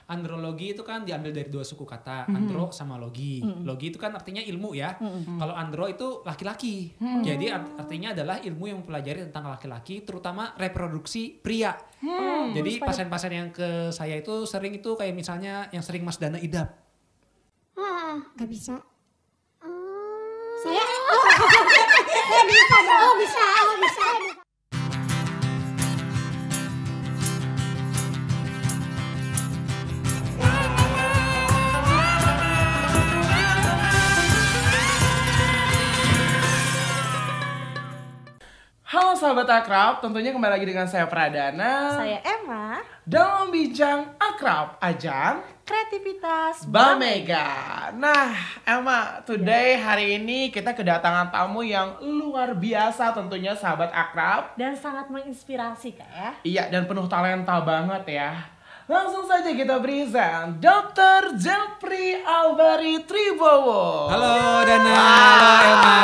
andrologi itu kan diambil dari dua suku kata, andro sama logi. Logi itu kan artinya ilmu ya. Kalau andro itu laki-laki. Jadi artinya adalah ilmu yang mempelajari tentang laki-laki, terutama reproduksi pria. Jadi pasien-pasien yang ke saya itu sering itu kayak misalnya yang sering Mas Dana idap. Gak bisa. Saya saya bisa dong. Oh bisa. Halo sahabat akrab, tentunya kembali lagi dengan saya Pradana. Saya Emma. Dalam Bincang Akrab, ajang Kreativitas Bamega. Nah, Emma, hari ini kita kedatangan tamu yang luar biasa tentunya sahabat akrab. Dan sangat menginspirasi Kak ya. Iya, dan penuh talenta banget ya. Langsung saja kita present Dr. Jeffrey Alvari Tribowo. Halo Dana, halo Emma.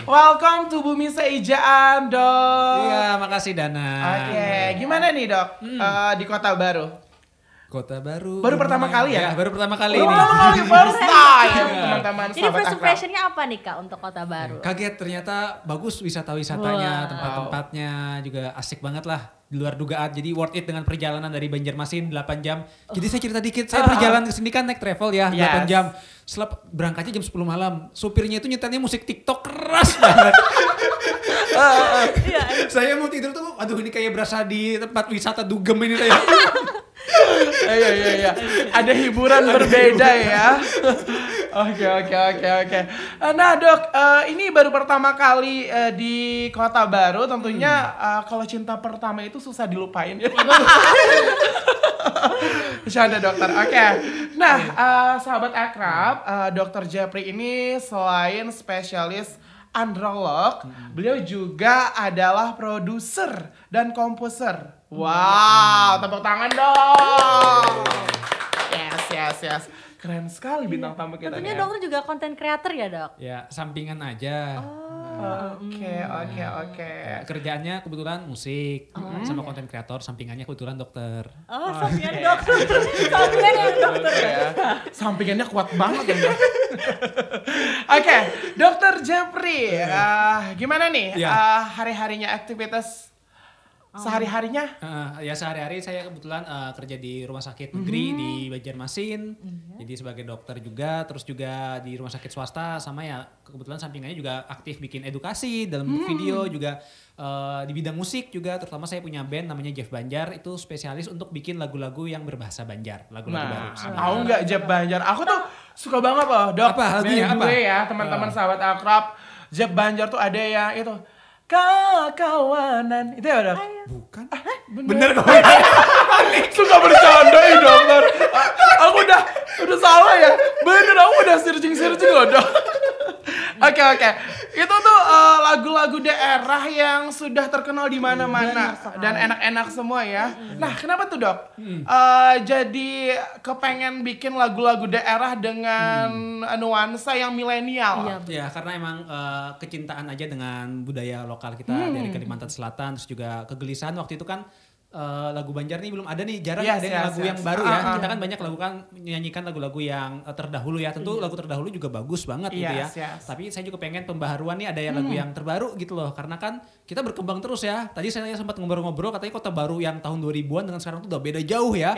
Welcome to Bumi Seijaan, Dok. Iya, makasih Dana. Oke, gimana nih, Dok? Di Kota Baru? Kota Baru. Baru pertama kali ya? Baru pertama kali Baru ini. pertama kali, first time, teman-teman Jadi sahabat first akrab. impressionnya apa nih Kak untuk Kota Baru? Kaget ternyata bagus wisata-wisatanya, Wow. tempat-tempatnya juga asik banget lah. Di luar dugaan, jadi worth it dengan perjalanan dari Banjarmasin 8 jam. Jadi saya cerita dikit, saya perjalanan ke sini kan naik travel ya, 8 jam. Setelah berangkatnya jam 10 malam, supirnya itu nyetelnya musik TikTok keras banget. Saya mau tidur tuh, aduh ini kayak berasa di tempat wisata dugem ini saya. Iya. Ada hiburan berbeda ya. Oke. Nah, Dok, ini baru pertama kali di Kota Baru. Tentunya kalau cinta pertama itu susah dilupain ya. Bercanda dokter. Oke. Nah, sahabat akrab, Dr. Jeffrey ini selain spesialis androlog, beliau juga adalah produser dan komposer. Wow, tepuk tangan dong. Yes. Keren sekali bintang tamu kita. Tentunya nih. dokter juga konten creator ya Dok? Ya, sampingan aja. Oke. Kerjaannya kebetulan musik, sama konten kreator, sampingannya kebetulan dokter. Oh, sampingan dokter. Sampingan dokter ya. Sampingannya kuat banget ya. Oke, Dr. Jeffrey, gimana nih hari-harinya aktivitas sehari-harinya? Ya sehari-hari saya kebetulan kerja di rumah sakit negeri di Banjarmasin, jadi sebagai dokter juga, terus juga di rumah sakit swasta, sama ya kebetulan sampingannya juga aktif bikin edukasi dalam bentuk video juga di bidang musik juga, terutama saya punya band namanya Jeff Banjar, itu spesialis untuk bikin lagu-lagu yang berbahasa Banjar, lagu-lagu baru. Tahu nggak Jeff Banjar? Aku tuh suka banget loh, Dok. Apa lagunya? Band gue ya, teman-teman sahabat akrab. Jeff Banjar tuh ada yang itu kawanan itu ya, Dok? Bukan? Bener kok. Suka bercanda ya, dokter. Aku udah salah ya. Bener, aku udah searching loh, Dok. Oke. Itu tuh lagu-lagu daerah yang sudah terkenal di mana-mana dan enak-enak semua ya. Nah, kenapa tuh, Dok? Jadi kepengen bikin lagu-lagu daerah dengan nuansa yang milenial. Ya, karena emang kecintaan aja dengan budaya lokal kita dari Kalimantan Selatan, terus juga kegelisahan waktu itu kan lagu Banjar nih belum ada nih, jarang ada lagu yang baru ya. Kita kan banyak menyanyikan lagu-lagu yang terdahulu ya. Tentu lagu terdahulu juga bagus banget gitu ya. Tapi saya juga pengen pembaharuan nih, ada yang lagu yang terbaru gitu loh. Karena kan kita berkembang terus ya. Tadi saya sempat ngobrol-ngobrol, katanya Kota Baru yang tahun 2000-an dengan sekarang tuh udah beda jauh ya.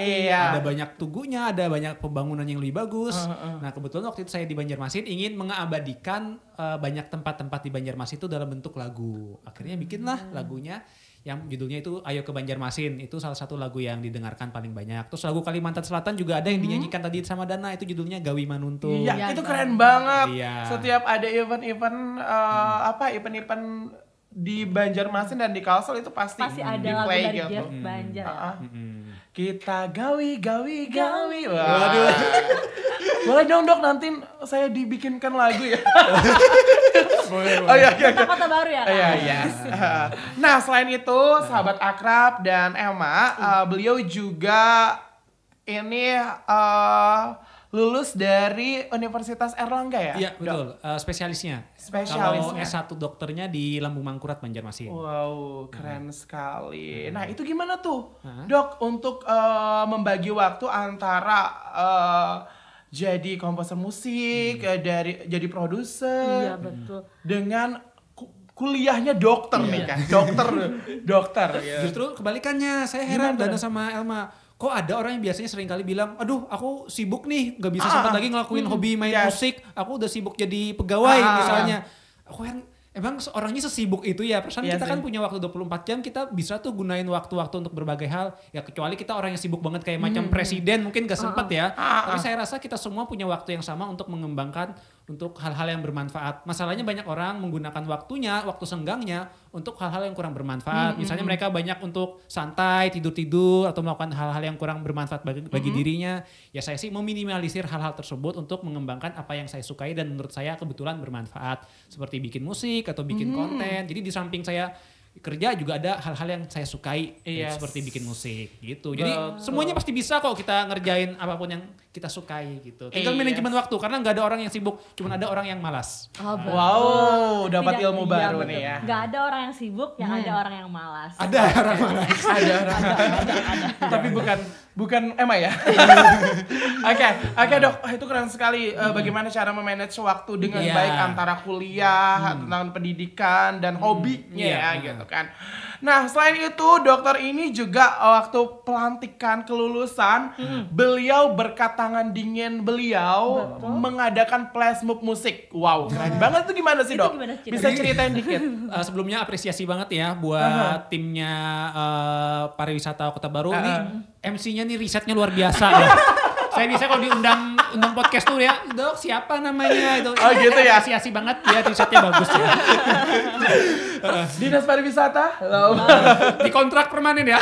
Ada banyak tugunya, ada banyak pembangunan yang lebih bagus. Nah, kebetulan waktu itu saya di Banjarmasin ingin mengabadikan banyak tempat-tempat di Banjarmasin itu dalam bentuk lagu. Akhirnya bikinlah lagunya yang judulnya itu Ayo ke Banjarmasin. Itu salah satu lagu yang didengarkan paling banyak. Terus lagu Kalimantan Selatan juga ada yang dinyanyikan tadi sama Dana, itu judulnya Gawi Manuntu. Iya, itu keren banget. Iya. Setiap ada event-event event-event di Banjarmasin dan di Kalsel itu pasti ada di lagu play dari gitu. Jeff Banjar. Kita gawi. Waduh. Boleh dong, Dok, nanti saya dibikinkan lagu ya. Boleh. Oh iya. Tentang Kota Baru ya Kak? Iya. Nah, selain itu sahabat akrab dan Emma, beliau juga ini lulus dari Universitas Airlangga ya? Iya betul, spesialisnya. Spesialisnya. Kalau S1 dokternya di Lambung Mangkurat Banjarmasin. Wow, keren sekali. Nah itu gimana tuh, Hah? Dok, untuk membagi waktu antara jadi komposer musik, jadi produser, Iya betul. dengan kuliahnya dokter nih kan, dokter. Ya. Justru kebalikannya, saya heran Dana sama Elma. Kok ada orang yang biasanya sering kali bilang, aduh aku sibuk nih, gak bisa sempat lagi ngelakuin hobi main musik, aku udah sibuk jadi pegawai misalnya. Aku kan emang orangnya sesibuk itu ya, perasaan kita kan punya waktu 24 jam, kita bisa tuh gunain waktu-waktu untuk berbagai hal. Ya kecuali kita orang yang sibuk banget kayak macam presiden mungkin gak sempet ya. Tapi saya rasa kita semua punya waktu yang sama untuk mengembangkan untuk hal-hal yang bermanfaat. Masalahnya banyak orang menggunakan waktunya, waktu senggangnya untuk hal-hal yang kurang bermanfaat. Misalnya mereka banyak untuk santai, tidur-tidur atau melakukan hal-hal yang kurang bermanfaat bagi dirinya. Ya saya sih meminimalisir hal-hal tersebut untuk mengembangkan apa yang saya sukai dan menurut saya kebetulan bermanfaat. Seperti bikin musik atau bikin konten. Jadi di samping saya kerja juga ada hal-hal yang saya sukai seperti bikin musik gitu. Jadi semuanya pasti bisa kok kita ngerjain apapun yang kita sukai gitu. Tinggal manajemen waktu karena nggak ada orang yang sibuk, cuma ada orang yang malas. Oh, betul. Wow, dapat ilmu baru betul. nih ya. Gak ada orang yang sibuk, yang ada orang yang malas. Ada orang malas. Ada orang. Tapi bukan Emma ya. Oke Dok, itu keren sekali. Bagaimana cara memanage waktu dengan baik antara kuliah, tentang pendidikan dan hobinya ya gitu kan. Nah selain itu dokter ini juga waktu pelantikan kelulusan beliau berkat tangan dingin beliau mengadakan flash mob musik. Wow keren banget tuh, gimana sih Dok? Bisa ceritain dikit. Sebelumnya apresiasi banget ya buat timnya pariwisata Kota Baru. Ini MC-nya nih risetnya luar biasa ya. Saya kalau diundang podcast tuh ya, Dok siapa namanya itu. Oh gitu ya. Apresiasi banget ya, risetnya bagus ya. Dinas pariwisata? Di kontrak permanen ya.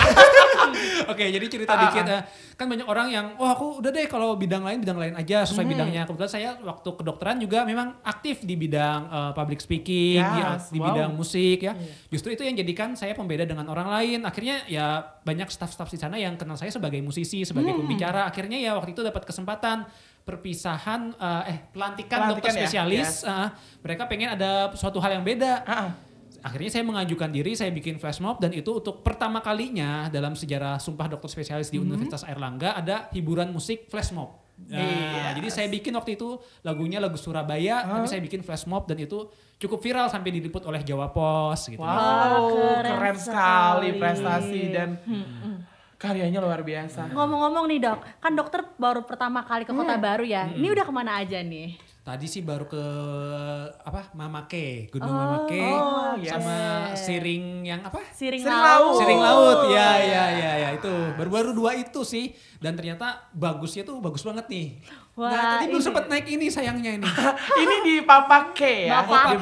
Oke, jadi cerita dikit ya. Kan banyak orang yang, wah aku udah deh kalau bidang lain aja sesuai bidangnya. Kebetulan saya waktu kedokteran juga memang aktif di bidang public speaking, di bidang musik ya. Justru itu yang jadikan saya pembeda dengan orang lain. Akhirnya ya banyak staff-staff di sana yang kenal saya sebagai musisi, sebagai pembicara. Akhirnya ya waktu itu dapat kesempatan perpisahan pelantikan dokter spesialis. Mereka pengen ada suatu hal yang beda. Akhirnya saya mengajukan diri, saya bikin flash mob dan itu untuk pertama kalinya dalam sejarah Sumpah Dokter Spesialis di Universitas Airlangga ada hiburan musik flash mob. Jadi saya bikin waktu itu lagunya lagu Surabaya, tapi saya bikin flash mob dan itu cukup viral sampai diliput oleh Jawa Pos gitu. Wow, keren sekali prestasi dan karyanya luar biasa. Ngomong-ngomong nih Dok, kan dokter baru pertama kali ke Kota Baru ya. Ini udah kemana aja nih? Tadi sih baru ke Mamake, Gunung Mamake sama Siring yang apa? Siring Laut. Siring Laut, ya itu. Baru-baru 2 itu sih dan ternyata bagusnya tuh bagus banget nih. Wah, nah tadi belum sempat naik ini sayangnya ini. Ini di Bapake ya, di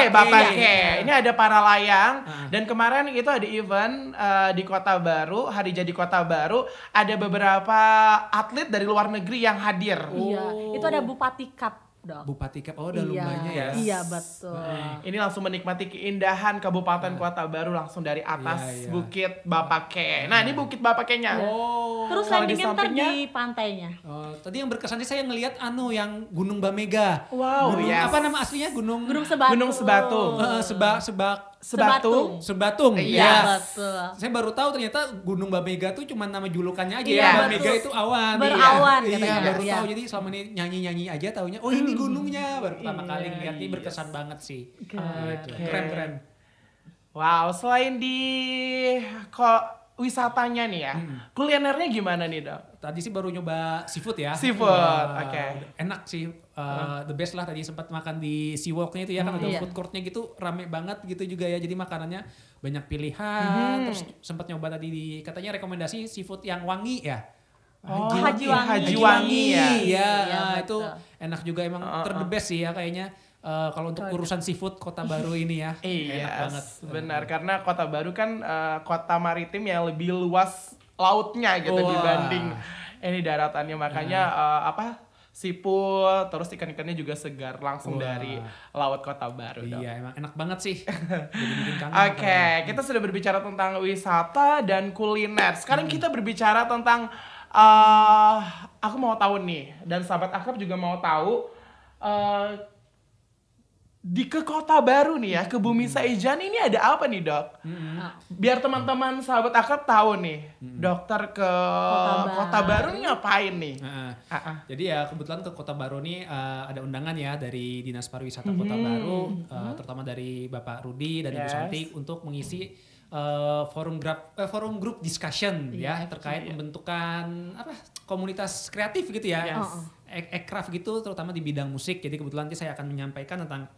Bapake. Ini ada para layang dan kemarin itu ada event di Kota Baru, hari jadi Kota Baru, ada beberapa atlet dari luar negeri yang hadir. Iya, itu ada Bupati Cup. Dok. Bupati Cup, ada lombanya ya. Iya betul. Ini langsung menikmati keindahan Kabupaten Kota Baru langsung dari atas Bukit Bapake. Nah ini Bukit Bapakenya. Terus landingnya ntar di pantainya. Tadi yang berkesan sih saya ngelihat yang Gunung Bamega. Wow, apa nama aslinya? Gunung Sebatung. Gunung Sebatung. Sebatung. Iya, betul. Saya baru tahu ternyata Gunung Bamega tuh cuma nama julukannya aja ya. Bamega itu awan. Berawan katanya. katanya. Baru tahu. Jadi selama ini nyanyi-nyanyi aja taunya, oh ini gunungnya. Baru pertama kali ngeliat, ini berkesan banget sih. Keren. Wow, selain di wisatanya nih ya, kulinernya gimana nih Dok? Tadi sih baru nyoba seafood ya. Seafood, oke. Enak sih, the best lah. Tadi sempat makan di Seawalk-nya itu ya, kan ada food court-nya gitu, rame banget gitu juga ya. Jadi makanannya banyak pilihan. Terus sempat nyoba tadi katanya rekomendasi seafood yang wangi ya. Haji Wangi ya. Iya, itu enak juga, emang the best sih ya kayaknya. Kalau untuk urusan seafood Kota Baru ini ya, enak banget. Benar, karena Kota Baru kan kota maritim yang lebih luas lautnya gitu dibanding ini daratannya, makanya siput, terus ikan-ikannya juga segar langsung dari laut Kota Baru. Iya, emang enak banget sih. Jadi bikin kangen. Oke, kita sudah berbicara tentang wisata dan kuliner. Sekarang kita berbicara tentang aku mau tahu nih, dan sahabat akrab juga mau tahu, di ke Kota Baru nih ya, ke Bumi Saijan ini ada apa nih dok? Biar teman-teman sahabat akrab tahu nih, dokter ke Kota Baru nih ngapain nih? Jadi ya kebetulan ke Kota Baru nih ada undangan ya dari Dinas Pariwisata Kota Baru, terutama dari Bapak Rudi dan Ibu Santi untuk mengisi forum group discussion ya terkait pembentukan komunitas kreatif gitu ya, ekraf gitu terutama di bidang musik. Jadi kebetulan nanti saya akan menyampaikan tentang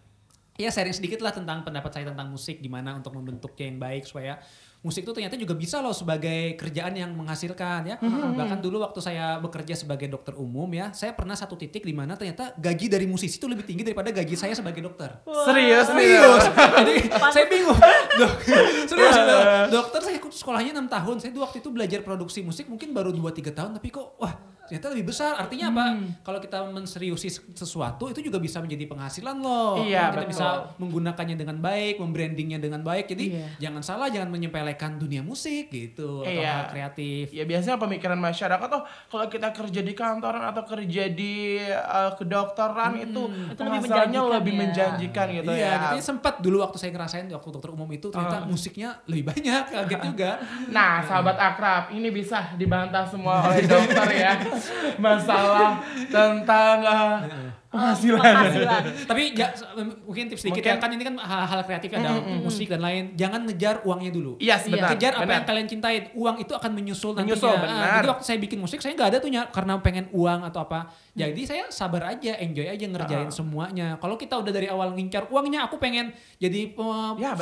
ya sharing sedikit lah tentang pendapat saya tentang musik, gimana untuk membentuknya yang baik supaya musik itu ternyata juga bisa loh sebagai kerjaan yang menghasilkan ya. Bahkan dulu waktu saya bekerja sebagai dokter umum ya, saya pernah satu titik di mana ternyata gaji dari musisi itu lebih tinggi daripada gaji saya sebagai dokter. Serius. Jadi saya bingung. Serius. Dokter saya sekolahnya 6 tahun. Saya waktu itu belajar produksi musik mungkin baru 2-3 tahun tapi kok ternyata lebih besar. Artinya apa? Kalau kita menseriusi sesuatu itu juga bisa menjadi penghasilan loh. Iya, kita bisa menggunakannya dengan baik, membrandingnya dengan baik. Jadi jangan salah, jangan menyepelekan dunia musik gitu atau hal kreatif. Ya biasanya pemikiran masyarakat kalau kita kerja di kantoran atau kerja di kedokteran itu penghasilannya lebih menjanjikan gitu ya. Iya, sempat dulu waktu saya ngerasain waktu dokter umum itu ternyata musiknya lebih banyak, kaget juga. Nah, sahabat akrab, ini bisa dibantah semua oleh dokter ya. Masalah tentang penghasilan. Tapi mungkin tips sedikit ya, kan ini kan hal kreatif ada musik dan lain. Jangan ngejar uangnya dulu. Iya, benar. Kejar apa yang kalian cintai. Uang itu akan menyusul nantinya. Benar. Jadi waktu saya bikin musik saya nggak ada tuh karena pengen uang atau apa. Jadi saya sabar aja, enjoy aja ngerjain semuanya. Kalau kita udah dari awal ngincar uangnya, aku pengen jadi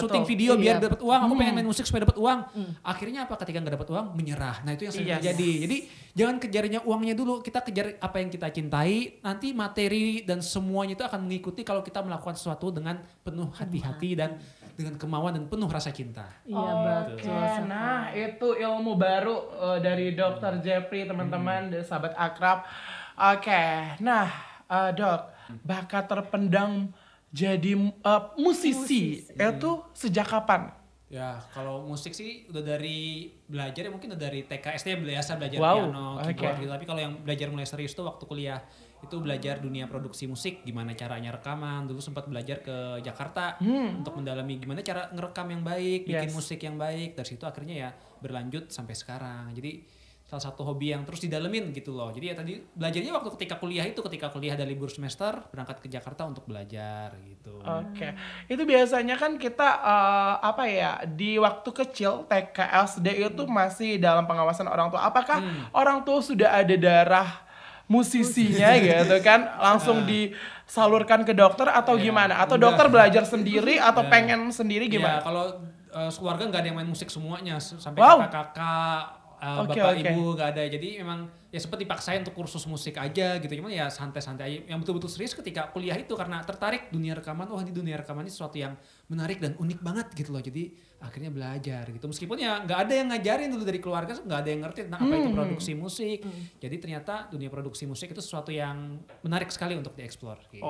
syuting video biar dapat uang, aku pengen main musik supaya dapat uang. Akhirnya apa? Ketika nggak dapat uang, menyerah. Nah itu yang sering terjadi. Jadi jangan kejarnya uangnya dulu. Kita kejar apa yang kita cintai. Nanti materi dan semuanya itu akan mengikuti kalau kita melakukan sesuatu dengan penuh hati-hati dan dengan kemauan dan penuh rasa cinta. Iya betul. Nah itu ilmu baru dari Dr. Jeffrey teman-teman, dari sahabat akrab. Nah dok, bakat terpendam jadi musisi itu sejak kapan? Ya kalau musik sih udah dari belajar ya mungkin udah dari TK SD biasa belajar piano, keyboard gitu. Tapi kalau yang belajar mulai serius tuh waktu kuliah itu belajar dunia produksi musik, gimana caranya rekaman. Dulu sempat belajar ke Jakarta untuk mendalami gimana cara ngerekam yang baik, bikin musik yang baik. Dari situ akhirnya ya berlanjut sampai sekarang. Jadi salah satu hobi yang terus didalemin gitu loh. Jadi ya tadi belajarnya waktu ketika kuliah ada libur semester berangkat ke Jakarta untuk belajar gitu. Itu biasanya kan kita di waktu kecil TK SD itu masih dalam pengawasan orang tua. Apakah orang tua sudah ada darah musisinya gitu kan langsung disalurkan ke dokter atau gimana? Atau dokter belajar sendiri atau pengen sendiri gimana? Kalau keluarga nggak ada yang main musik semuanya sampai kakak-kakak. Bapak ibu gak ada, jadi memang ya sempat dipaksain untuk kursus musik aja gitu, cuman ya santai-santai aja. Yang betul-betul serius ketika kuliah itu karena tertarik dunia rekaman, ini dunia rekaman ini sesuatu yang menarik dan unik banget gitu loh, jadi akhirnya belajar gitu. Meskipun ya nggak ada yang ngajarin dulu dari keluarga, nggak ada yang ngerti tentang apa itu produksi musik. Jadi ternyata dunia produksi musik itu sesuatu yang menarik sekali untuk dieksplor. Gitu.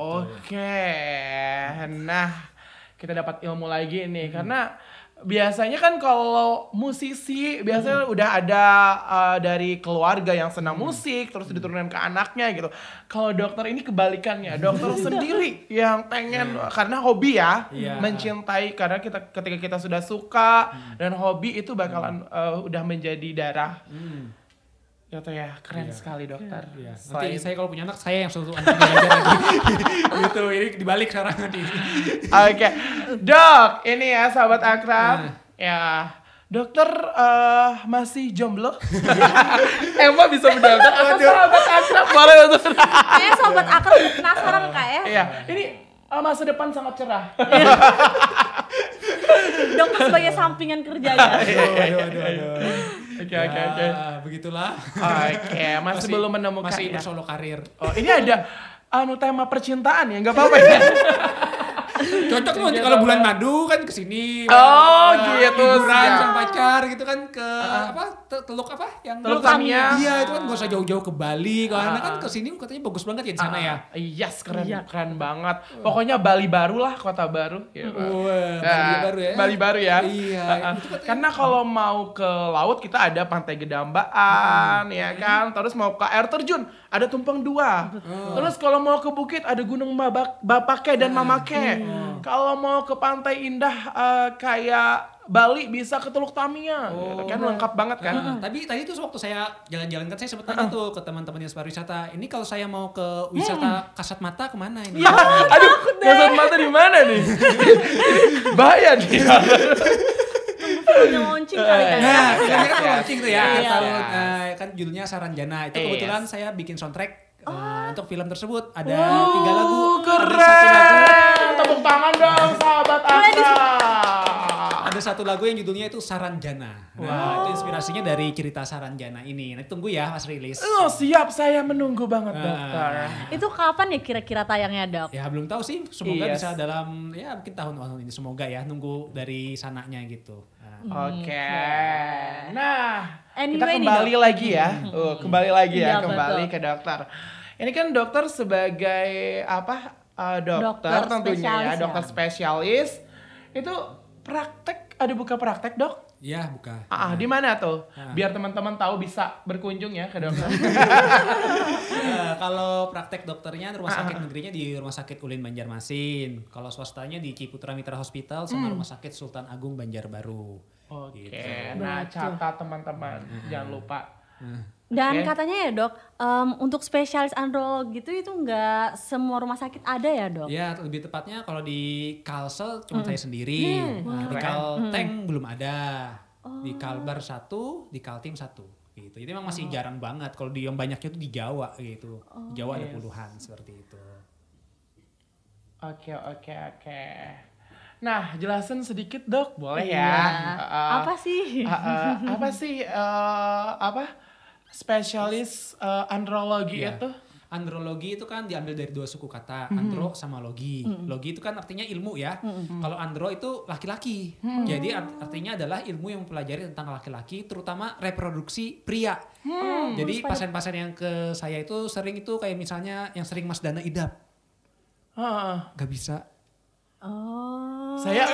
Nah kita dapat ilmu lagi nih karena biasanya kan kalau musisi biasanya udah ada dari keluarga yang senang musik terus diturunkan ke anaknya gitu. Kalau dokter ini kebalikannya, dokter sendiri yang pengen karena hobi mencintai, karena ketika kita sudah suka dan hobi itu bakalan udah menjadi darah. Gitu ya, keren sekali dokter. Nanti saya kalau punya anak, saya yang suruh anak belajar lagi. Gitu, ini dibalik sekarang nanti. Dok, ini ya sahabat akrab. Ya, dokter masih jomblo? Emang bisa berdaftar atau sahabat akrab? Boleh dokter. Kayak sahabat akrab penasaran Kak ya. Iya, ini masa depan sangat cerah. Dokter sebagai sampingan kerjanya. Aduh. Oke. Begitulah. Masih belum menemukan masih ya. bersolo karir. Ini ada tema percintaan ya, nggak apa-apa ya. Cocok tuh nanti kalau bulan madu kan kesini. Oh gitu. Liburan sama pacar gitu kan ke Teluk apa? Yang Teluk Tamiya. Iya itu kan gak usah jauh-jauh ke Bali. Karena kan kesini katanya bagus banget ya di sana ya. Yes, keren banget. Pokoknya Bali baru lah, kota baru. Gitu. Bali baru ya. Bali baru ya. Iya. Karena kalau mau ke laut kita ada Pantai Gedambaan, ya kan. Terus mau ke air terjun ada Tumpeng 2. Terus kalau mau ke bukit ada Gunung Bapake dan Mamake. Kalau mau ke pantai indah kayak Bali bisa ke Teluk Tamiya, gitu kan lengkap banget kan. Tapi tadi tuh waktu saya jalan-jalan kan saya sempat tanya tuh ke teman-teman yang pariwisata. Ini kalau saya mau ke wisata kasat mata kemana ini? Aduh, kasat mata di mana nih? Bahaya nih. Launching kali kan. Nah, filmnya kan launching tuh ya. Iya. Tahun kan judulnya Saranjana. Itu kebetulan saya bikin soundtrack untuk film tersebut. Ada 3 lagu. Keren. Tepuk tangan dong sahabat Aka. Ada 1 lagu yang judulnya itu Saranjana. Nah, itu inspirasinya dari cerita Saranjana ini. Nanti tunggu ya pas rilis. Oh, siap, saya menunggu banget, dokter. Itu kapan ya kira-kira tayangnya, Dok? Ya belum tahu sih, semoga bisa dalam ya mungkin tahun ini semoga ya, nunggu dari sananya gitu. Oke. Nah, Anyway kita nih, kembali lagi ya. Kembali lagi ya, Iya, kembali betul. ke dokter. Ini kan dokter sebagai apa? Dokter tentunya ya, spesialis dokter spesialis. Itu praktek, ada buka praktek, Dok? Iya, buka. Di mana tuh? Biar teman-teman tahu bisa berkunjung ya ke dokter. Kalau praktek dokternya rumah sakit negerinya di Rumah Sakit Ulin Banjarmasin. Kalau swastanya di Ciputra Mitra Hospital sama Rumah Sakit Sultan Agung Banjarbaru. Oke, Gitu. nah catat teman-teman, jangan lupa. Dan Oke. katanya ya, Dok, untuk spesialis andrologi itu nggak semua rumah sakit ada ya, Dok? Ya, lebih tepatnya kalau di Kalsel cuma saya sendiri. Nah, di Kalteng belum ada. Di Kalbar 1, di Kaltim 1 gitu. Jadi memang masih jarang banget. Kalau di yang banyaknya itu di Jawa gitu. Di Jawa ada puluhan seperti itu. Oke. Nah, jelasin sedikit, Dok, boleh ya? Apa sih? Apa sih spesialis andrologi itu? Andrologi itu kan diambil dari 2 suku kata, andro sama logi. Logi itu kan artinya ilmu ya. Kalau andro itu laki-laki. Jadi artinya adalah ilmu yang mempelajari tentang laki-laki, terutama reproduksi pria. Jadi pasien-pasien yang ke saya itu sering itu kayak misalnya yang sering Mas Dana idap. Gak bisa. Saya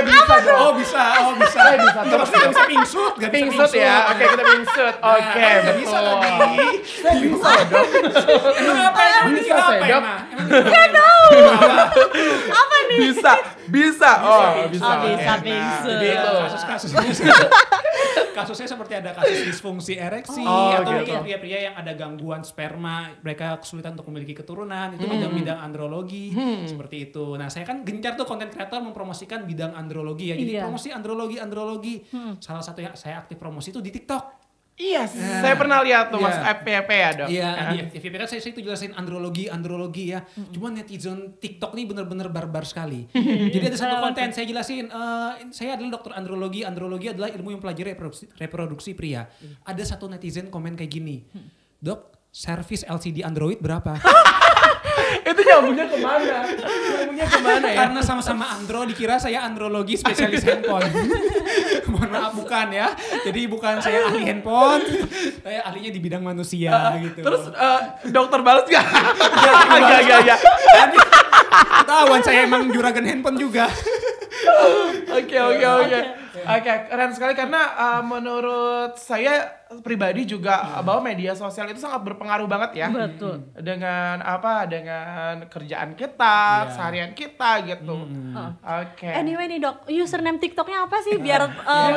bisa dong. Oh bisa. Saya bisa. Terus gak bisa pingsut, gak bisa Pingsut ya. Oke, kita pingsut. Oke, Gak bisa betul. lagi. Saya bisa, Dok. Emang apa? Emang Bisa, apa saya, Dok. emang? Gak tahu. Bisa. Bisa. Oh, bisa. Oh, bisa Oke, pingsut. Jadi gitu. kasusnya seperti ada kasus disfungsi ereksi Oh, atau gitu. mungkin pria-pria yang ada gangguan sperma, mereka kesulitan untuk memiliki keturunan, itu bidang andrologi seperti itu. Nah, saya kan gencar tuh konten kreator mempromosikan bidang andrologi ya. Jadi Iya. promosi andrologi. Salah satu yang saya aktif promosi itu di TikTok. Iya, saya pernah lihat tuh Mas Iya. FPP ya, Dok. Iya, di FYP kan saya itu jelasin andrologi ya. Cuman netizen TikTok nih bener-bener barbar sekali. Jadi ada satu konten saya jelasin, saya adalah dokter andrologi. Andrologi adalah ilmu yang pelajari reproduksi pria. Ada satu netizen komen kayak gini, Dok, servis LCD Android berapa? Itu nyambungnya kemana? Ya? Karena sama-sama andro dikira saya andrologi spesialis handphone. Mohon maaf bukan ya. Jadi bukan saya ahli handphone, saya ahlinya di bidang manusia gitu. Terus dokter balas gak? Gak. Ketahuan saya emang juragan handphone juga. Oke. Oke, keren sekali karena menurut saya pribadi juga bahwa media sosial itu sangat berpengaruh banget ya. Betul. Dengan kerjaan kita, seharian kita gitu. Oke. Anyway nih, Dok, username TikToknya apa sih biar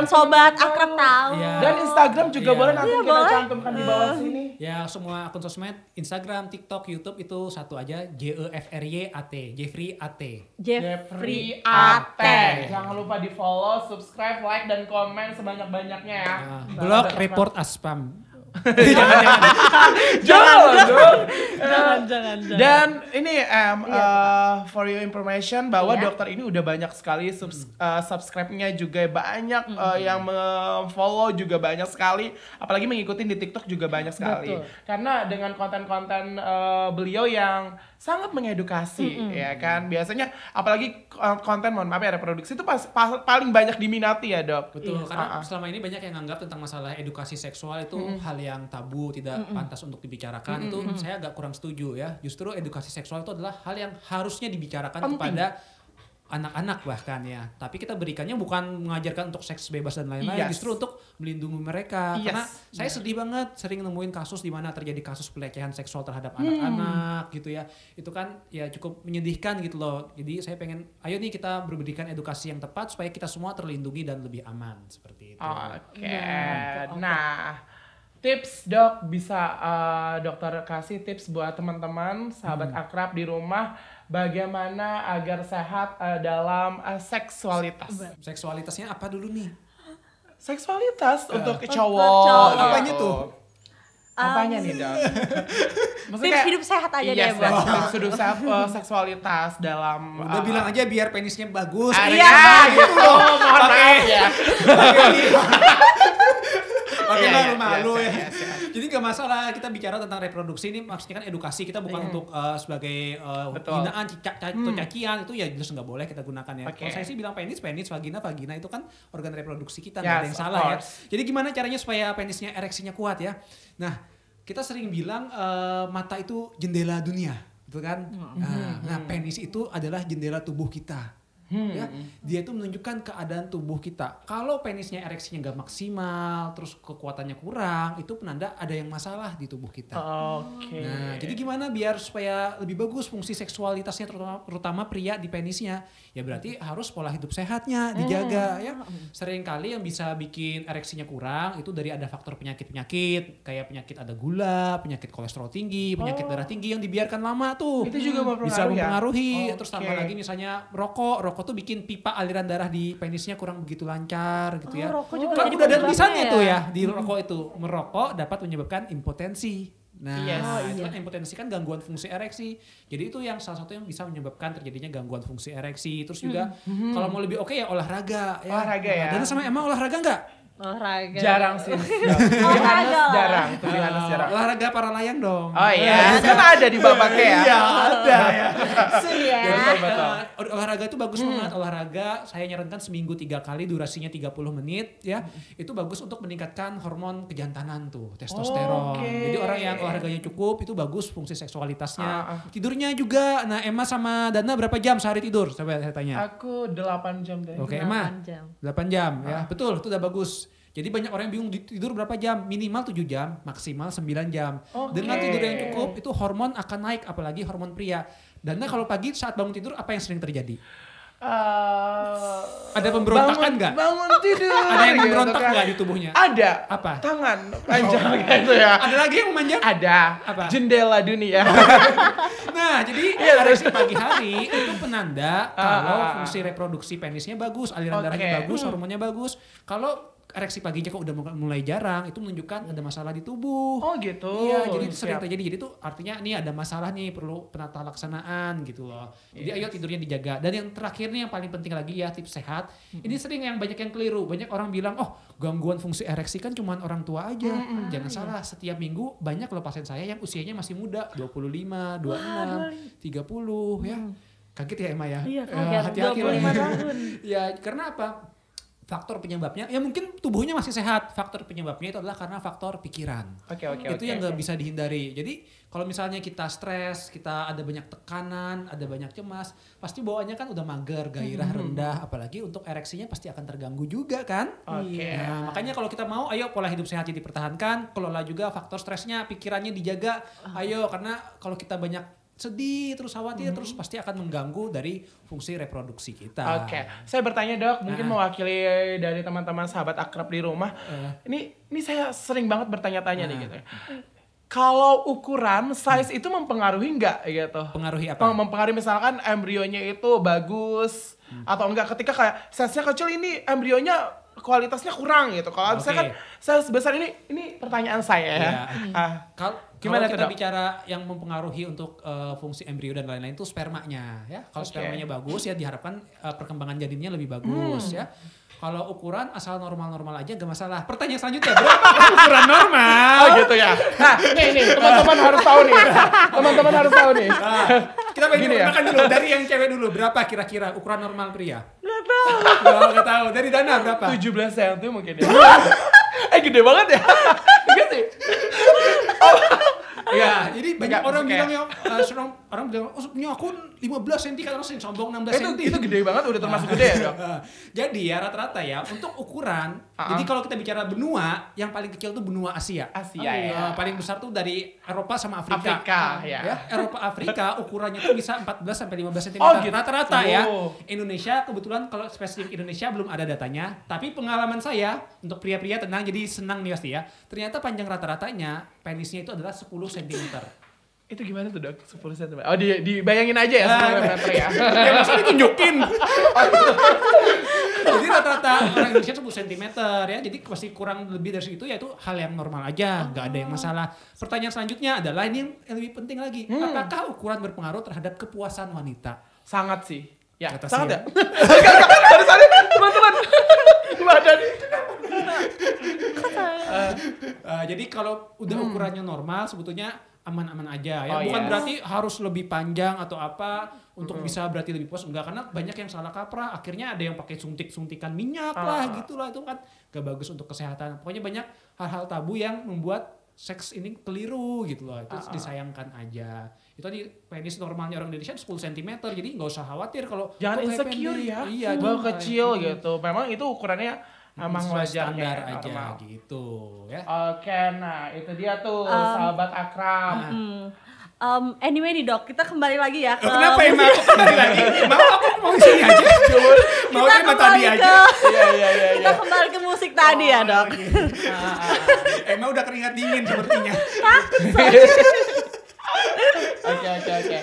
sobat akrab tahu? Iya. Dan Instagram juga Iya. boleh nanti Iya, kita boleh. cantumkan di bawah sini. Ya semua akun sosmed, Instagram, TikTok, YouTube itu satu aja, JEFRYAT, Jeffrey AT. Jeffrey Ate. Jangan lupa di follow, subscribe, like, dan komen sebanyak-banyaknya ya. Blog Report Aspam. Jangan. Dan ini for your information bahwa dokter ini udah banyak sekali subscribe-nya juga banyak, yang follow juga banyak sekali, apalagi mengikuti di TikTok juga banyak sekali. Karena dengan konten-konten beliau yang sangat mengedukasi, ya kan. Biasanya apalagi konten reproduksi itu paling banyak diminati ya, Dok. Betul, karena selama ini banyak yang anggap tentang masalah edukasi seksual itu hal yang tabu, tidak pantas untuk dibicarakan. Itu saya agak kurang setuju ya. Justru edukasi seksual itu adalah hal yang harusnya dibicarakan kepada anak-anak bahkan ya. Tapi kita berikannya bukan mengajarkan untuk seks bebas dan lain-lain, justru untuk melindungi mereka. Karena saya sedih banget sering nemuin kasus di mana terjadi kasus pelecehan seksual terhadap anak-anak gitu ya. Itu kan ya cukup menyedihkan gitu loh. Jadi saya pengen, ayo nih kita berikan edukasi yang tepat supaya kita semua terlindungi dan lebih aman seperti itu. Nah, tips Dok, bisa dokter kasih tips buat teman-teman, sahabat akrab di rumah, bagaimana agar sehat dalam seksualitas. Seksualitasnya apa dulu nih? Seksualitas untuk cowok. Apanya tuh? Apanya nih, Dok? Tips hidup sehat aja deh, Bang. Tips hidup sehat seksualitas dalam Udah bilang aja biar penisnya bagus. Gitu. Mohon maaf ya. Oke, malu ya. Jadi gak masalah kita bicara tentang reproduksi ini, maksudnya kan edukasi, kita bukan untuk sebagai hinaan, atau cacian, itu ya jelas nggak boleh kita gunakan ya. Kalau saya sih bilang penis, vagina itu kan organ reproduksi kita, nggak ada yang salah ya. Jadi gimana caranya supaya penisnya ereksinya kuat ya? Nah, kita sering bilang mata itu jendela dunia, gitu kan? Nah, penis itu adalah jendela tubuh kita. Ya, dia itu menunjukkan keadaan tubuh kita. Kalau penisnya ereksinya nggak maksimal, terus kekuatannya kurang, itu penanda ada yang masalah di tubuh kita. Nah, jadi gimana biar supaya lebih bagus fungsi seksualitasnya, terutama pria di penisnya? Ya berarti harus pola hidup sehatnya dijaga ya. Seringkali yang bisa bikin ereksinya kurang itu dari ada faktor penyakit-penyakit, kayak penyakit ada gula, penyakit kolesterol tinggi, penyakit darah tinggi yang dibiarkan lama tuh. Itu juga bisa mempengaruhi. Terus tambah lagi misalnya rokok tuh bikin pipa aliran darah di penisnya kurang begitu lancar gitu ya. Kan udah ada tulisannya tuh ya di rokok itu, merokok dapat menyebabkan impotensi. Nah, itu kan impotensi kan gangguan fungsi ereksi. Jadi itu yang salah satu yang bisa menyebabkan terjadinya gangguan fungsi ereksi. Terus juga kalau mau lebih oke ya olahraga ya. Olahraga ya. Dan sama Emma olahraga enggak? Olahraga. Jarang sih. Jarang. Olahraga para layang dong. Oh iya, kan ada di bapaknya ya. Iya, ada ya. Betul. Olahraga itu bagus banget. Olahraga saya nyarankan seminggu 3 kali, durasinya 30 menit ya. Itu bagus untuk meningkatkan hormon kejantanan tuh, testosteron. Jadi orang yang olahraganya cukup itu bagus fungsi seksualitasnya. Tidurnya juga. Nah, Emma sama Dana berapa jam sehari tidur? Coba saya tanya. Aku 8 jam deh. Oke, Emma. 8 jam ya. Betul, itu udah bagus. Jadi banyak orang yang bingung tidur berapa jam, minimal 7 jam, maksimal 9 jam. Dengan tidur yang cukup itu hormon akan naik, apalagi hormon pria. Dan kalau pagi saat bangun tidur apa yang sering terjadi? Ada pemberontakan nggak? Bangun tidur. Ada yang memberontak nggak di tubuhnya? Ada. Apa? Tangan panjang gitu ya. Ada lagi yang memanjang? Ada. Apa? Jendela dunia. Nah, jadi ereksi pagi hari itu penanda kalau fungsi reproduksi penisnya bagus, aliran darahnya bagus, hormonnya bagus. Kalau ereksi paginya kok udah mulai jarang, itu menunjukkan ada masalah di tubuh. Oh gitu. Iya, jadi itu sering terjadi. Jadi itu artinya nih ada masalah nih, perlu penata laksanaan gitu loh. Jadi ayo tidurnya dijaga. Dan yang terakhir nih yang paling penting lagi ya tips sehat. Ini sering yang banyak yang keliru. Banyak orang bilang, oh gangguan fungsi ereksi kan cuma orang tua aja. Jangan salah, setiap minggu banyak loh pasien saya yang usianya masih muda, 25, 26, 30 ya. Kaget ya Emma ya? Iya kaget, hati-hati 25 tahun. Ya karena apa? Faktor penyebabnya ya mungkin tubuhnya masih sehat, faktor penyebabnya itu adalah karena faktor pikiran. Itu yang nggak bisa dihindari. Jadi kalau misalnya kita stres, kita ada banyak tekanan, ada banyak cemas, pasti bawaannya kan udah mager, gairah rendah, apalagi untuk ereksinya pasti akan terganggu juga kan. Nah, makanya kalau kita mau ayo pola hidup sehatnya dipertahankan, kelola juga faktor stresnya, pikirannya dijaga. Ayo karena kalau kita banyak sedih terus khawatir terus pasti akan mengganggu dari fungsi reproduksi kita. Saya bertanya Dok, mungkin mewakili dari teman-teman sahabat akrab di rumah. Ini saya sering banget bertanya-tanya nih gitu. Kalau ukuran size itu mempengaruhi nggak gitu? Pengaruhi apa? Mempengaruhi misalkan embrionya itu bagus atau enggak, ketika kayak size-nya kecil ini embrionya kualitasnya kurang gitu. Kalau misalkan saya sebesar ini pertanyaan saya ya. Kalau kita bicara yang mempengaruhi untuk fungsi embrio dan lain-lain itu spermanya ya. Kalau spermanya bagus ya diharapkan perkembangan janinnya lebih bagus ya. Kalau ukuran asal normal-normal aja gak masalah. Pertanyaan selanjutnya, berapa ukuran normal? Oh gitu ya. Nah, nih teman-teman harus tahu nih. Teman-teman harus tahu nih. Kita makan dulu dari yang cewek dulu. Berapa kira-kira ukuran normal pria? Gak tahu. Dari Dana berapa? 17 cm mungkin ya. Gede banget ya. Gede sih. Ya, jadi banyak orang bilang ya, orang bilang, oh punya aku 15 cm kan orang sombong 16 cm. Itu gede banget, udah termasuk gede ya dok? Jadi ya rata-rata ya, untuk ukuran, jadi kalau kita bicara benua, yang paling kecil tuh benua Asia. Ya. Paling besar tuh dari Eropa sama Afrika. Ya. Eropa, Afrika ukurannya tuh bisa 14 sampai 15 cm. Oh gitu. Rata-rata ya. Indonesia kebetulan kalau spesifik Indonesia belum ada datanya, tapi pengalaman saya untuk pria-pria tenang, jadi senang nih pasti ya. Ternyata panjang rata-ratanya penisnya itu adalah 10 cm. Itu gimana tuh dok? 10 cm. Oh dibayangin aja ya 10 meter ya. Ya masa ditunjukin. Jadi rata-rata orang Indonesia 10 cm ya. Jadi pasti kurang lebih dari segitu ya itu hal yang normal aja, nggak ada yang masalah. Pertanyaan selanjutnya adalah ini yang lebih penting lagi. Apakah ukuran berpengaruh terhadap kepuasan wanita? Sangat sih. Ya, sangat ya? Harus ada teman-teman. Badan. Jadi kalau udah ukurannya normal sebetulnya aman-aman aja ya. Bukan berarti harus lebih panjang atau apa untuk bisa berarti lebih puas. Enggak, karena banyak yang salah kaprah. Akhirnya ada yang pakai suntikan minyak lah gitulah. Itu kan gak bagus untuk kesehatan. Pokoknya banyak hal-hal tabu yang membuat seks ini keliru gitu loh. Itu disayangkan aja. Itu tadi penis normalnya orang Indonesia 10 cm. Jadi gak usah khawatir kalau jangan insecure pendek. ya. Iya, bahwa kecil gitu. Memang itu ukurannya emang wajarnya aja normal. Gitu ya. Oke, nah itu dia tuh sahabat akrab. Anyway nih dok, kita kembali lagi ya ke kenapa emang aku kembali lagi? Aku mau sini aja. Mau kita tema tadi aja. Iya. Kita kembali ke musik tadi ya dok. Emang udah keringat dingin sepertinya. Oke.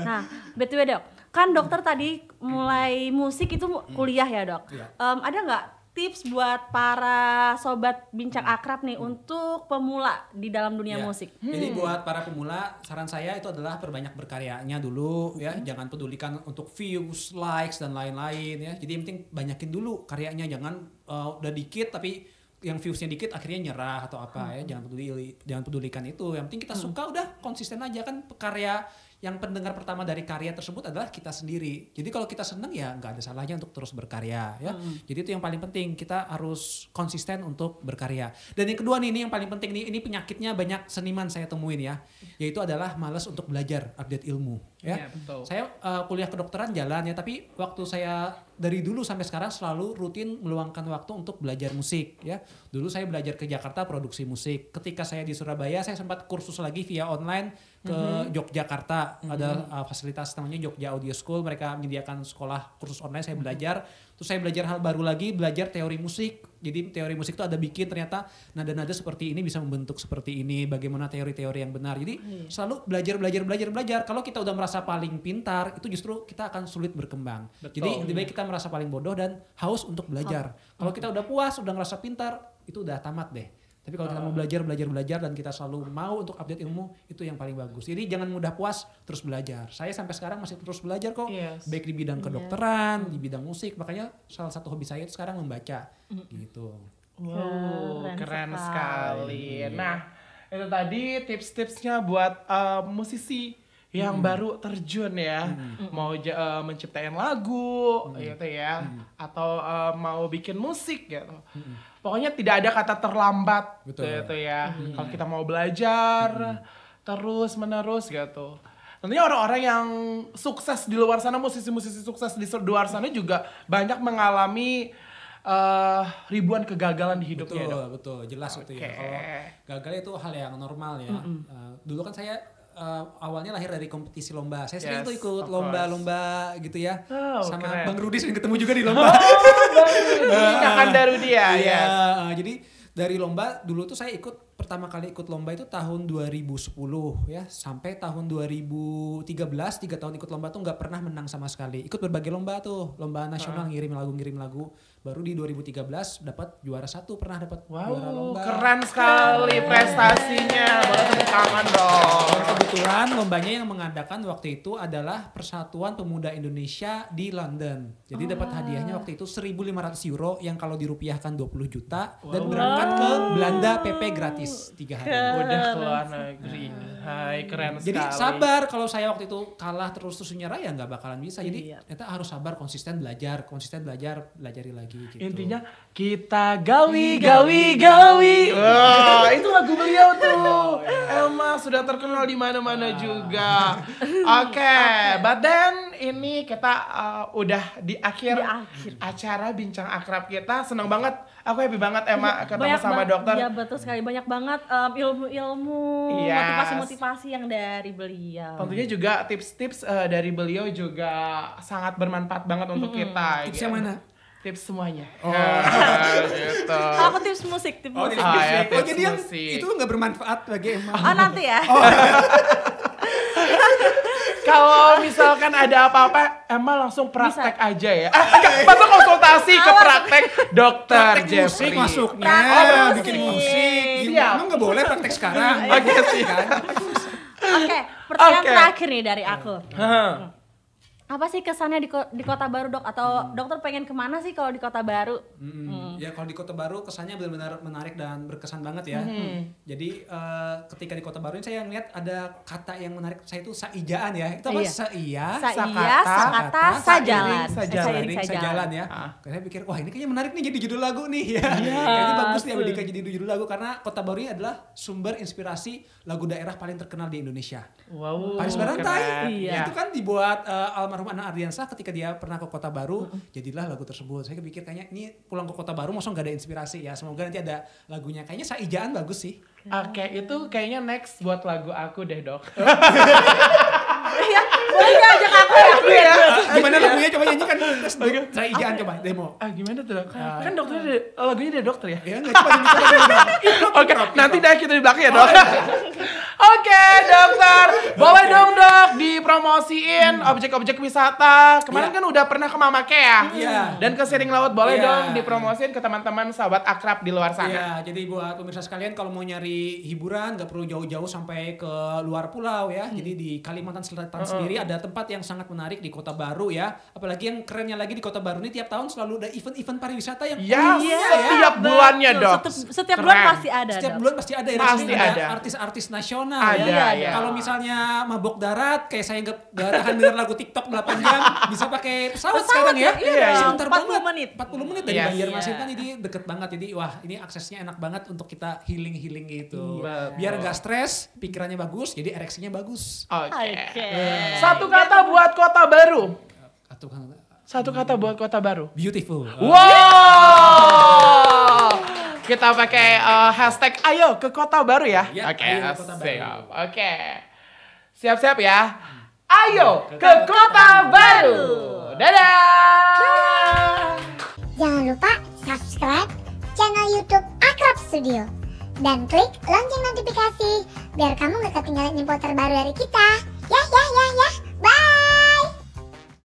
Nah, BTW dok, kan dokter tadi mulai musik itu kuliah ya dok. Ada nggak tips buat para sobat bincang akrab nih untuk pemula di dalam dunia musik? Jadi buat para pemula, saran saya itu adalah perbanyak berkaryanya dulu ya. Jangan pedulikan untuk views, likes dan lain-lain ya. Jadi yang penting banyakin dulu karyanya, jangan udah dikit tapi yang viewsnya dikit akhirnya nyerah atau apa ya. Jangan pedulikan itu. Yang penting kita suka udah konsisten aja kan. Karya yang pendengar pertama dari karya tersebut adalah kita sendiri. Jadi kalau kita seneng ya nggak ada salahnya untuk terus berkarya ya. Jadi itu yang paling penting, kita harus konsisten untuk berkarya. Dan yang kedua nih, ini yang paling penting nih, ini penyakitnya banyak seniman saya temuin ya, yaitu adalah malas untuk belajar, update ilmu ya. Betul. Saya kuliah kedokteran jalan ya, tapi waktu saya dari dulu sampai sekarang selalu rutin meluangkan waktu untuk belajar musik ya. Dulu saya belajar ke Jakarta produksi musik. Ketika saya di Surabaya saya sempat kursus lagi via online ke Yogyakarta. Ada fasilitas namanya Jogja Audio School, mereka menyediakan sekolah kursus online, saya belajar. Terus saya belajar hal baru lagi, belajar teori musik. Jadi teori musik itu ada bikin ternyata nada-nada seperti ini bisa membentuk seperti ini, bagaimana teori-teori yang benar. Jadi selalu belajar. Kalau kita udah merasa paling pintar, itu justru kita akan sulit berkembang. Betul. Jadi lebih baik kita merasa paling bodoh dan haus untuk belajar. Kalau kita udah puas, udah ngerasa pintar, itu udah tamat deh. Tapi kalau kita mau belajar dan kita selalu mau untuk update ilmu, itu yang paling bagus. Jadi jangan mudah puas, terus belajar. Saya sampai sekarang masih terus belajar kok. Baik di bidang kedokteran, di bidang musik. Makanya salah satu hobi saya itu sekarang membaca. Gitu. Wow, keren sekali. Nah, itu tadi tips-tipsnya buat musisi yang baru terjun ya, mau menciptain lagu gitu ya, atau mau bikin musik gitu. Pokoknya tidak ada kata terlambat gitu ya. Kalau kita mau belajar terus menerus gitu. Tentunya orang-orang yang sukses di luar sana, musisi-musisi sukses di luar sana juga banyak mengalami ribuan kegagalan di hidupnya. Betul, jelas itu ya. Kalau gagal itu hal yang normal ya. Dulu kan saya awalnya lahir dari kompetisi lomba. Saya sering tuh ikut lomba-lomba gitu ya. Sama keren. Bang Rudi sering ketemu juga di lomba. Kakak Rudi ya. Jadi dari lomba dulu tuh saya ikut pertama kali ikut lomba itu tahun 2010 ya, sampai tahun 2013, 3 tahun ikut lomba tuh nggak pernah menang sama sekali. Ikut berbagai lomba tuh, lomba nasional ngirim lagu. Baru di 2013 dapat juara 1, pernah dapat juara lomba. Keren sekali prestasinya. Boleh tepuk tangan dong. Kebetulan lombanya yang mengadakan waktu itu adalah Persatuan Pemuda Indonesia di London. Jadi dapat hadiahnya waktu itu 1.500 euro yang kalau dirupiahkan 20 juta dan berangkat ke Belanda PP gratis 3 hari. Udah keluar negeri. Hai, keren sekali. Jadi sabar, kalau saya waktu itu kalah terus nyerah ya nggak bakalan bisa. Jadi kita harus sabar, konsisten belajar, belajari lagi gitu. Intinya kita gawi. Wah, itu lagu beliau tuh. Emma sudah terkenal di mana-mana juga. Oke, but then ini kita udah di akhir acara bincang akrab kita. Senang banget, aku happy banget Emma ketemu sama dokter. Iya betul sekali, banyak banget ilmu-ilmu, motivasi-motivasi yang dari beliau. Tentunya juga tips-tips dari beliau juga sangat bermanfaat banget untuk kita. Tips yang mana? Tips semuanya. Gitu. Aku tips musik. Jadi yang itu nggak bermanfaat bagi Emma. Oh nanti ya. Kalau misalkan ada apa-apa, Emma langsung praktek aja ya. Masa konsultasi ke praktek dokter Jeffrey. Musik masuknya, bikin musik. Emang nggak boleh praktek sekarang. Oke sih kan. Oke, pertanyaan terakhir nih dari aku. Apa sih kesannya di Kota Baru, Dok? Atau dokter pengen kemana sih kalau di Kota Baru? Ya kalau di Kota Baru kesannya benar-benar menarik dan berkesan banget ya. Jadi ketika di Kota Baru ini saya ngeliat ada kata yang menarik saya itu saijaan ya. Itu apa? Sakata, sajalan ya. Saya pikir wah ini kayaknya menarik nih jadi judul lagu nih ya. Kayaknya bagus nih Abdika jadi judul lagu karena Kota Baru ini adalah sumber inspirasi lagu daerah paling terkenal di Indonesia. Wow. Paris Barantai. Itu kan dibuat almarhum Ana Ardiansah ketika dia pernah ke Kota Baru, jadilah lagu tersebut. Saya pikir kayaknya ini pulang ke Kota Baru masa nggak ada inspirasi ya. Semoga nanti ada lagunya. Kayaknya saijaan bagus sih. Oke, itu kayaknya next buat lagu aku deh, Dok. Iya, boleh nggak ajak aku ya? Gimana lagunya coba nyanyikan tes dulu. Saijaan coba demo. Gimana tuh, Dok? Kan dokternya lagunya dari dokter ya? Ya enggak coba nyanyikan. Oke, nanti dah kita di belakang ya, Dok. Oke, dokter. Boleh dong, Dok, dipromosiin objek-objek wisata. Kemarin kan udah pernah ke Mamake ya? Iya. Dan ke Siring Laut, boleh dong dipromosiin ke teman-teman sahabat akrab di luar sana. Iya, jadi buat pemirsa sekalian kalau mau nyari hiburan nggak perlu jauh-jauh sampai ke luar pulau ya. Jadi di Kalimantan Selatan sendiri ada tempat yang sangat menarik di Kota Baru ya. Apalagi yang kerennya lagi di Kota Baru ini tiap tahun selalu ada event-event pariwisata yang setiap bulannya, Dok. Setiap bulan pasti ada. Setiap bulan pasti ada ya. Pasti ada Artis-artis nasional ya. Kalau misalnya mabok darat kayak saya nggak tahan denger lagu TikTok 8 jam bisa pakai pesawat sekarang ya. Sebentar 40 menit. 40 menit dari Banjarmasin kan jadi deket banget. Jadi wah ini aksesnya enak banget untuk kita healing gitu. Biar nggak stres, pikirannya bagus, jadi ereksinya bagus. Oke. Satu kata buat Kota Baru. Satu kata buat Kota Baru. Beautiful. Wow. Kita pakai hashtag ayo ke Kota Baru ya. Oke, siap. Oke. Siap-siap ya. Ayo ke Kota Baru. Dadah. Jangan lupa subscribe channel YouTube Akrab Studio dan klik lonceng notifikasi biar kamu gak ketinggalan info terbaru dari kita. Ya.